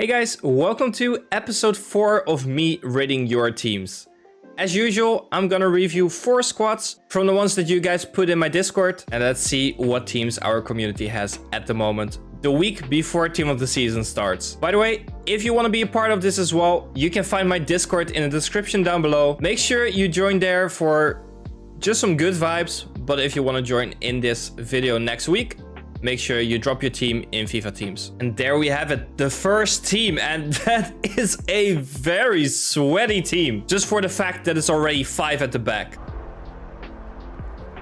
Hey guys, welcome to episode 4 of me rating your teams. As usual, I'm gonna review 4 squads from the ones that you guys put in my Discord, and let's see what teams our community has at the moment, the week before team of the season starts. By the way, if you want to be a part of this as well, you can find my Discord in the description down below. Make sure you join there for just some good vibes, but if you want to join in this video next week, make sure you drop your team in FIFA teams. And there we have it, the first team, and that is a very sweaty team, just for the fact that it's already 5 at the back.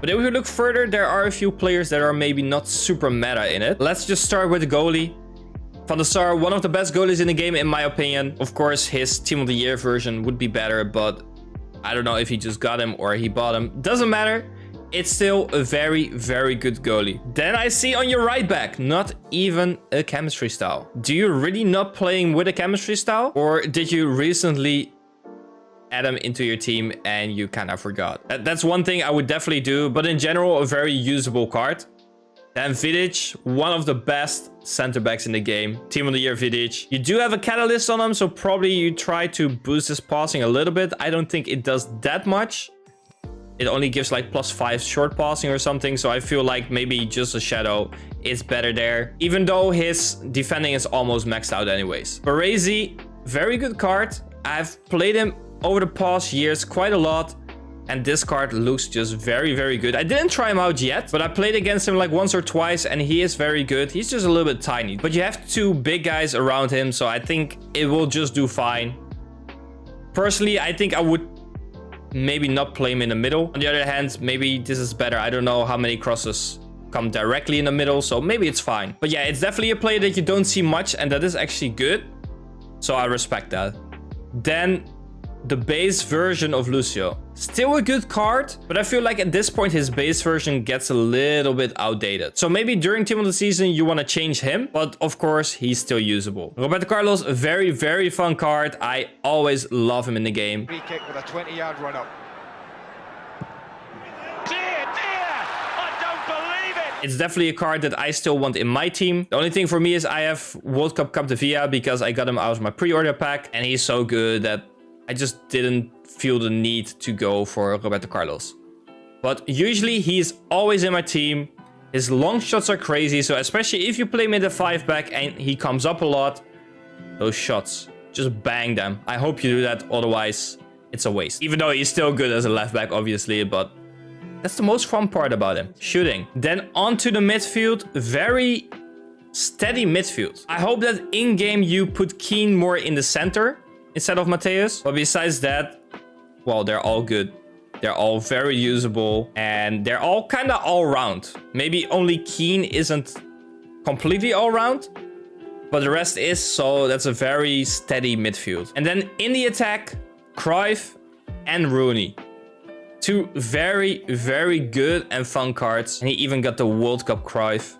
But if we look further, there are a few players that are maybe not super meta in it. Let's just start with the goalie. Van der Sar, one of the best goalies in the game in my opinion. Of course, his team of the year version would be better, but I don't know if he just got him or he bought him. Doesn't matter. It's still a very, very good goalie. Then I see on your right back, not even a chemistry style. Do you really not playing with a chemistry style? Or did you recently add him into your team and you kind of forgot? That's one thing I would definitely do, but in general, a very usable card. Then Vidic, one of the best center backs in the game. Team of the year Vidic. You do have a catalyst on him, so probably you try to boost his passing a little bit. I don't think it does that much. It only gives like +5 short passing or something. So I feel like maybe just a shadow is better there. Even though his defending is almost maxed out anyways. Baresi, very good card. I've played him over the past years quite a lot. And this card looks just very, very good. I didn't try him out yet, but I played against him like once or twice and he is very good. He's just a little bit tiny, but you have 2 big guys around him. So I think it will just do fine. Personally, I think I would maybe not play him in the middle. On the other hand, maybe this is better. I don't know how many crosses come directly in the middle, so maybe it's fine. But yeah, it's definitely a player that you don't see much, and that is actually good. So I respect that. Then the base version of Lucio. Still a good card, but I feel like at this point his base version gets a little bit outdated. So maybe during team of the season you want to change him, but of course he's still usable. Roberto Carlos, a very, very fun card. I always love him in the game. Free kick with a 20-yard run up. It's definitely a card that I still want in my team. The only thing for me is I have World Cup Capdevia because I got him out of my pre-order pack and he's so good that I just didn't feel the need to go for Roberto Carlos. But usually he's always in my team. His long shots are crazy. So especially if you play him in the 5-back and he comes up a lot, those shots, just bang them. I hope you do that. Otherwise, it's a waste. Even though he's still good as a left back, obviously. But that's the most fun part about him. Shooting. Then onto the midfield. Very steady midfield. I hope that in-game you put Keane more in the center instead of Mateus. But besides that, well, they're all good. They're all very usable. And they're all kind of all-round. Maybe only Keane isn't completely all-round. But the rest is, so that's a very steady midfield. And then in the attack, Cruyff and Rooney. 2 very, very good and fun cards. And he even got the World Cup Cruyff.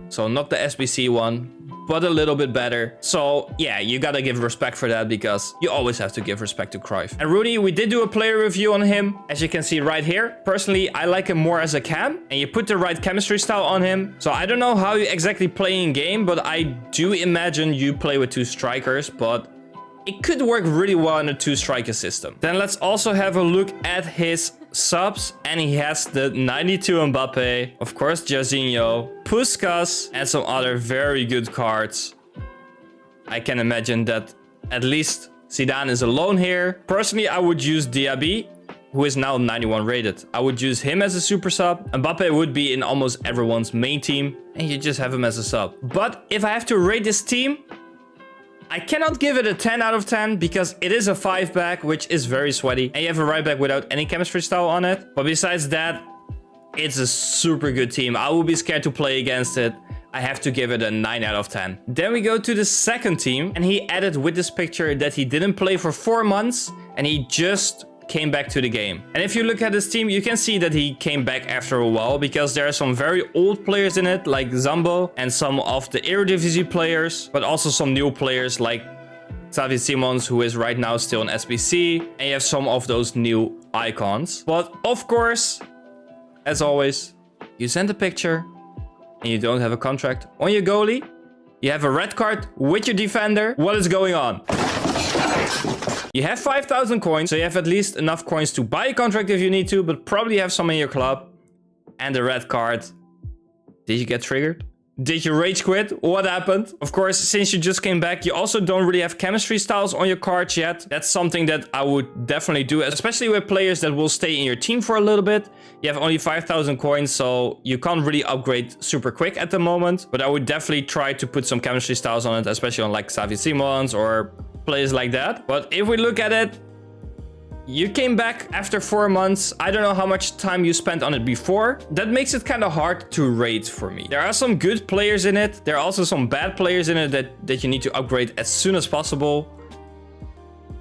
So not the SBC one, but a little bit better. So yeah, you gotta give respect for that because you always have to give respect to Cruyff. And Rooney, we did do a player review on him, as you can see right here. Personally, I like him more as a cam, and you put the right chemistry style on him. So I don't know how you exactly play in game, but I do imagine you play with 2 strikers, but it could work really well in a 2-striker system. Then let's also have a look at his subs. And he has the 92 Mbappe, of course Jairzinho, Puskas, and some other very good cards. I can imagine that at least Zidane is alone here. Personally, I would use Diaby, who is now 91 rated. I would use him as a super sub. Mbappe would be in almost everyone's main team, and you just have him as a sub. But if I have to rate this team, I cannot give it a 10 out of 10 because it is a 5-back, which is very sweaty. And you have a right back without any chemistry style on it. But besides that, it's a super good team. I would be scared to play against it. I have to give it a 9 out of 10. Then we go to the second team. And he added with this picture that he didn't play for 4 months. And he just came back to the game. And if you look at his team, you can see that he came back after a while because there are some very old players in it, like Zambo, and some of the Eredivisie players, but also some new players like Xavi Simons, who is right now still in SBC, and you have some of those new icons. But of course, as always, you send a picture and you don't have a contract on your goalie, You have a red card with your defender. What is going on? You have 5,000 coins, so you have at least enough coins to buy a contract if you need to, but probably have some in your club. And the red card. Did you get triggered? Did you rage quit? What happened? Of course, since you just came back, you also don't really have chemistry styles on your cards yet. That's something that I would definitely do, especially with players that will stay in your team for a little bit. You have only 5,000 coins, so you can't really upgrade super quick at the moment. But I would definitely try to put some chemistry styles on it, especially on like Xavi Simons or players like that. But if we look at it, you came back after 4 months. I don't know how much time you spent on it before. That makes it kind of hard to rate for me. There are some good players in it. There are also some bad players in it that you need to upgrade as soon as possible.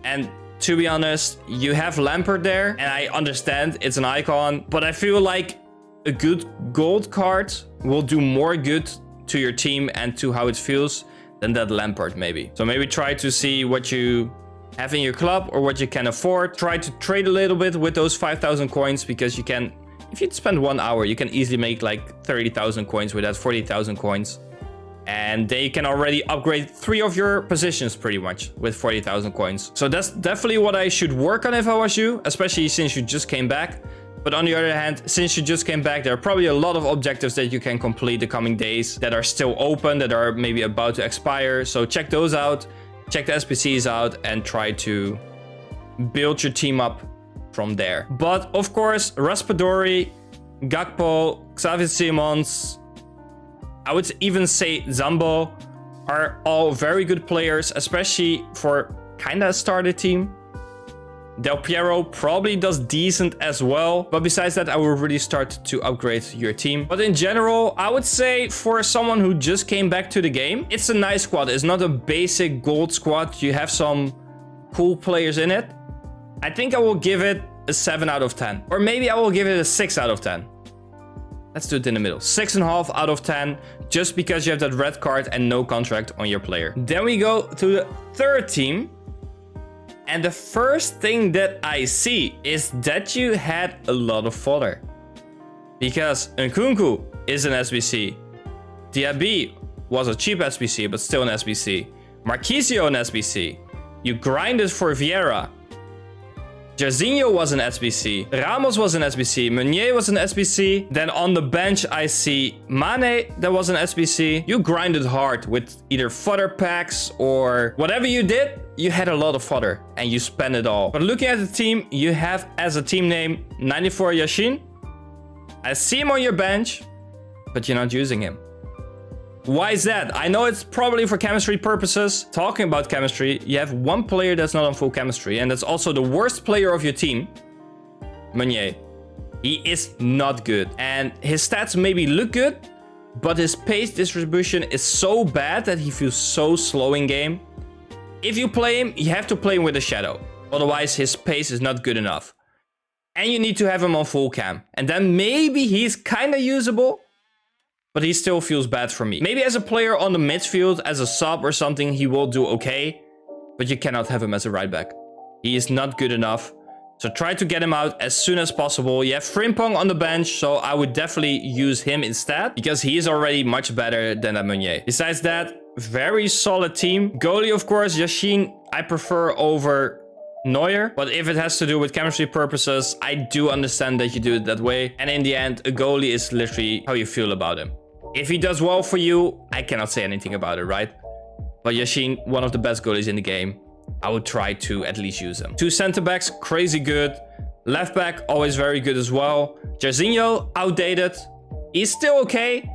And to be honest, you have Lampard there. And I understand it's an icon. But I feel like a good gold card will do more good to your team and to how it feels than that Lampard maybe. So maybe try to see what you have in your club or what you can afford. Try to trade a little bit with those 5,000 coins because you can, if you spend 1 hour, you can easily make like 30,000 coins with that, 40,000 coins. And then you can already upgrade 3 of your positions pretty much with 40,000 coins. So that's definitely what I should work on if I was you, especially since you just came back. But on the other hand, since you just came back, there are probably a lot of objectives that you can complete the coming days that are still open, that are maybe about to expire. So check those out. Check the SPCs out and try to build your team up from there. But of course, Raspadori, Gakpo, Xavi Simons, I would even say Zambo are all very good players, especially for kind of a starter team. Del Piero probably does decent as well. But besides that, I will really start to upgrade your team. But in general, I would say for someone who just came back to the game, it's a nice squad. It's not a basic gold squad. You have some cool players in it. I think I will give it a 7 out of 10. Or maybe I will give it a 6 out of 10. Let's do it in the middle. 6.5 out of 10. Just because you have that red card and no contract on your player. Then we go to the third team. And the first thing that I see is that you had a lot of fodder. Because Nkunku is an SBC. Diaby was a cheap SBC, but still an SBC. Marquisio an SBC. You grinded for Vieira. Jairzinho was an SBC. Ramos was an SBC. Meunier was an SBC. Then on the bench, I see Mane, that was an SBC. You grinded hard with either fodder packs or whatever you did. You had a lot of fodder and you spent it all. But looking at the team, you have as a team name 94 Yashin. I see him on your bench, but you're not using him. Why is that? I know it's probably for chemistry purposes. Talking about chemistry, you have one player that's not on full chemistry, and that's also the worst player of your team, Meunier. He is not good, and his stats maybe look good, but his pace distribution is so bad that he feels so slow in game. If you play him, you have to play him with a shadow. Otherwise, his pace is not good enough. And you need to have him on full cam. And then maybe he's kind of usable, but he still feels bad for me. Maybe as a player on the midfield, as a sub or something, he will do okay. But you cannot have him as a right back. He is not good enough. So try to get him out as soon as possible. You have Frimpong on the bench, so I would definitely use him instead. Because he is already much better than Meunier. Besides that, very solid team. Goalie, of course, Yashin, I prefer over Neuer. But if it has to do with chemistry purposes, I do understand that you do it that way. And in the end, a goalie is literally how you feel about him. If he does well for you, I cannot say anything about it, right? But Yashin, one of the best goalies in the game. I would try to at least use him. 2 center backs, crazy good. Left back, always very good as well. Jairzinho, outdated. He's still okay,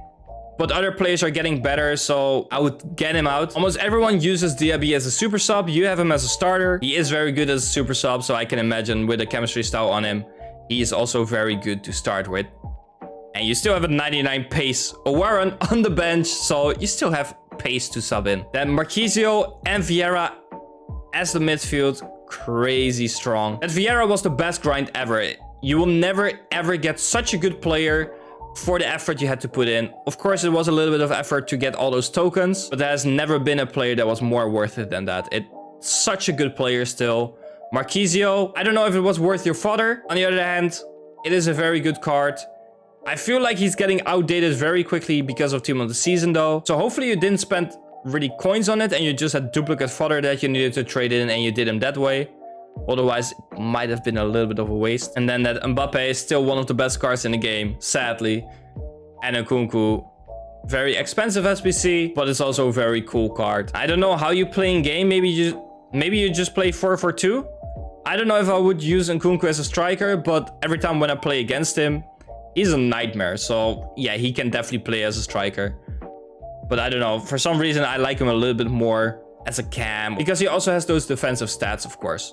but other players are getting better, so I would get him out. Almost everyone uses Diaby as a super sub. You have him as a starter. He is very good as a super sub, so I can imagine with the chemistry style on him, he is also very good to start with. And you still have a 99 pace Warren on the bench, so you still have pace to sub in. Then Marquisio and Vieira as the midfield, crazy strong. That Vieira was the best grind ever. You will never ever get such a good player for the effort you had to put in. Of course, it was a little bit of effort to get all those tokens, but there has never been a player that was more worth it than that. It's such a good player still. Marquisio, I don't know if it was worth your fodder. On the other hand, it is a very good card. I feel like he's getting outdated very quickly because of Team of the Season though. So hopefully you didn't spend really coins on it and you just had duplicate fodder that you needed to trade in and you did him that way. Otherwise, it might have been a little bit of a waste. And then that Mbappe is still one of the best cards in the game, sadly. And Nkunku, very expensive SBC, but it's also a very cool card. I don't know how you play in game. Maybe you just play 4-4-2. I don't know if I would use Nkunku as a striker, but every time when I play against him, he's a nightmare. So yeah, he can definitely play as a striker. But I don't know, for some reason I like him a little bit more as a cam, because he also has those defensive stats, of course.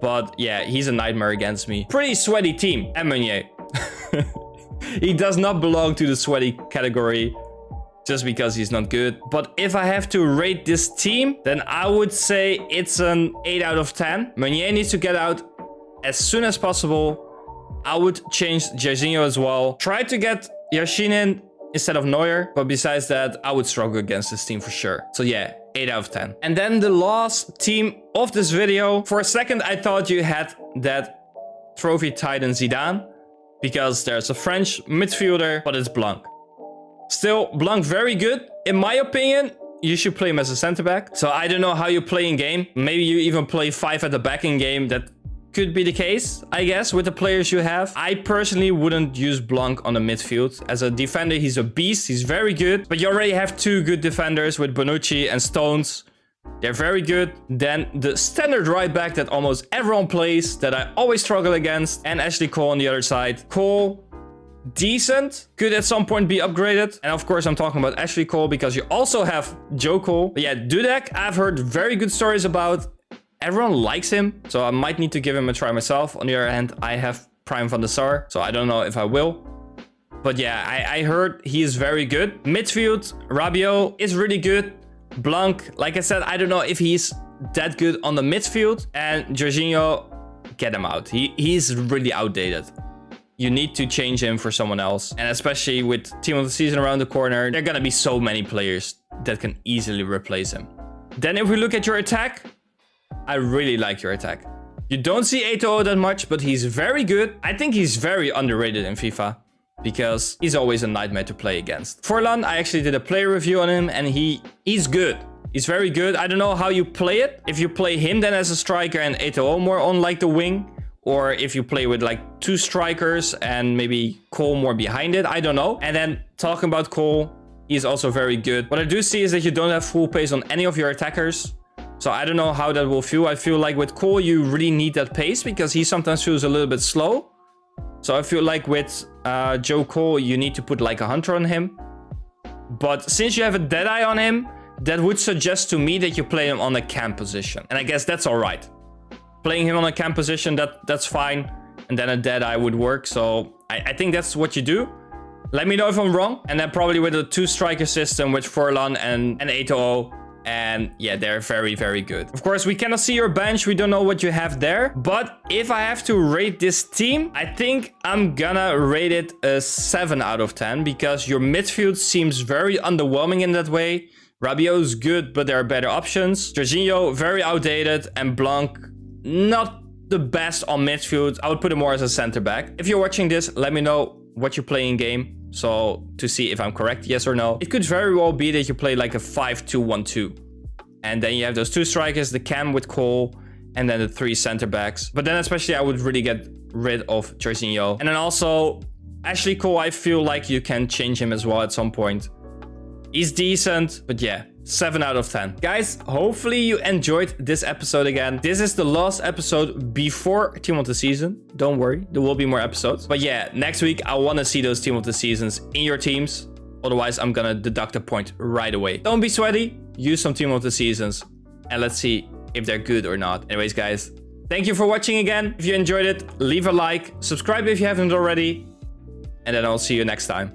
But yeah, he's a nightmare against me. Pretty sweaty team. And Meunier. He does not belong to the sweaty category just because he's not good. But if I have to rate this team, then I would say it's an 8 out of 10. Meunier needs to get out as soon as possible. I would change Jorginho as well. Try to get Yashin in instead of Neuer. But besides that, I would struggle against this team for sure. So yeah, 8 out of 10. And then the last team of this video. For a second, I thought you had that trophy titan Zidane, because there's a French midfielder, but it's Blanc. Still, Blanc very good. In my opinion, you should play him as a center back. So I don't know how you play in game. Maybe you even play 5 at the back in game. That could be the case, I guess, with the players you have. I personally wouldn't use Blanc on the midfield. As a defender, he's a beast. He's very good. But you already have 2 good defenders with Bonucci and Stones. They're very good. Then the standard right back that almost everyone plays, that I always struggle against. And Ashley Cole on the other side. Cole, decent. Could at some point be upgraded. And of course, I'm talking about Ashley Cole because you also have Joe Cole. But yeah, Dudek, I've heard very good stories about. Everyone likes him, so I might need to give him a try myself. On the other hand, I have Prime van der Sar, so I don't know if I will. But yeah, I heard he is very good. Midfield, Rabiot is really good. Blanc, like I said, I don't know if he's that good on the midfield. And Jorginho, get him out. He's really outdated. You need to change him for someone else. And especially with Team of the Season around the corner, there are gonna be so many players that can easily replace him. Then if we look at your attack, I really like your attack. You don't see Eto'o that much, but he's very good. I think he's very underrated in FIFA because he's always a nightmare to play against. Forlan, I actually did a player review on him and he's good. He's very good. I don't know how you play it. If you play him then as a striker and Eto'o more on like the wing, or if you play with like 2 strikers and maybe Cole more behind it, I don't know. And then talking about Cole, he's also very good. What I do see is that you don't have full pace on any of your attackers. So I don't know how that will feel. I feel like with Cole, you really need that pace because he sometimes feels a little bit slow. So I feel like with Joe Cole, you need to put like a hunter on him. But since you have a Deadeye on him, that would suggest to me that you play him on a cam position. And I guess that's all right. Playing him on a cam position, that's fine. And then a Deadeye would work. So I think that's what you do. Let me know if I'm wrong. And then probably with a 2-striker system with Forlan and Eto'o. And yeah, they're very, very good. Of course, we cannot see your bench. We don't know what you have there. But if I have to rate this team, I think I'm gonna rate it a 7 out of 10 because your midfield seems very underwhelming in that way. Rabiot's good, but there are better options. Jorginho, very outdated. And Blanc, not the best on midfield. I would put him more as a center back. If you're watching this, let me know what you play in game. So to see if I'm correct, yes or no. It could very well be that you play like a 5-2-1-2. And then you have those 2 strikers, the cam with Cole, and then the 3 center backs. But then especially I would really get rid of Jorginho. And then also Ashley Cole, I feel like you can change him as well at some point. He's decent, but yeah, 7 out of 10. Guys, hopefully you enjoyed this episode again. This is the last episode before Team of the Season. Don't worry, there will be more episodes. But yeah, next week, I want to see those Team of the Seasons in your teams. Otherwise, I'm going to deduct a point right away. Don't be sweaty. Use some Team of the Seasons. And let's see if they're good or not. Anyways, guys, thank you for watching again. If you enjoyed it, leave a like. Subscribe if you haven't already. And then I'll see you next time.